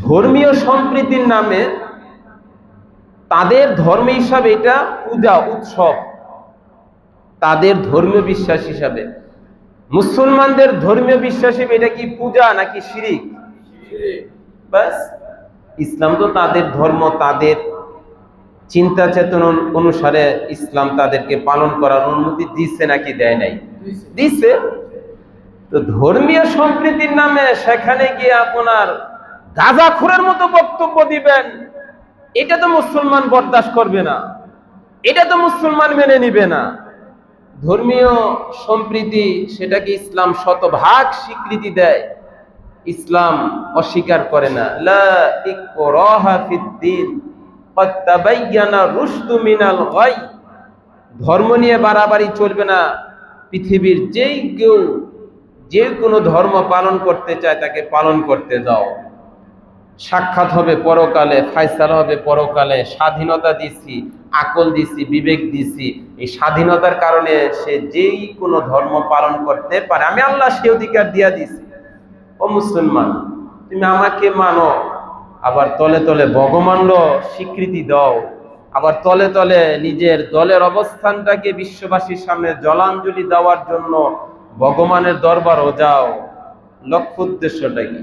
ধর্মীয় সম্প্রীতির নামে তাদের ধর্ম হিসাবে এটা পূজা উৎসব, তাদের ধর্মীয় বিশ্বাস হিসাবে। মুসলমানদের ধর্মীয় বিশ্বাস হিসেবে এটা কি পূজা নাকি শিরিক? বাস, ইসলাম তো তাদের ধর্ম, তাদের চিন্তা চেতনা অনুসারে ইসলাম তাদেরকে পালন করার অনুমতি দিচ্ছে নাকি দেয় নাই? দিছে। তো ধর্মীয় সম্প্রীতির নামে সেখানে গিয়ে আপনার গাঁজাখোরের মতো বক্তব্য দিবেন, এটা তো মুসলমান বরদাস্ত করবে না, এটা তো মুসলমান মেনে নিবে না। ধর্মীয় সম্প্রীতি সেটাকে ইসলাম শতভাগ স্বীকৃতি দেয়, ইসলাম অস্বীকার করে না। লা ইকরাহা ফিদ্দীন ক্বাদ তাবায়্যানা রুশদু মিনাল গাই। ধর্ম নিয়ে বাড়াবাড়ি চলবে না। পৃথিবীর যেই কেউ যে কোনো ধর্ম পালন করতে চায় তাকে পালন করতে দাও। সাক্ষাৎ হবে পরকালে, ফায়সালা হবে পরকালে। স্বাধীনতা দিছি, আকল দিছি, বিবেক দিছি, এই স্বাধীনতার কারণে সে যেই কোনো ধর্ম পালন করতে পারে। আমি আল্লাহ সে অধিকার দিয়া দিছি। ও মুসলমান, তুমি আমাকে মানো, আবার তলে তলে ভগবানও স্বীকৃতি দাও, আবার তলে তলে নিজের দলের অবস্থানটাকে বিশ্ববাসীর সামনে জলাঞ্জলি দেওয়ার জন্য ভগবানের দরবারও যাও। লক্ষ্য উদ্দেশ্যটা কি?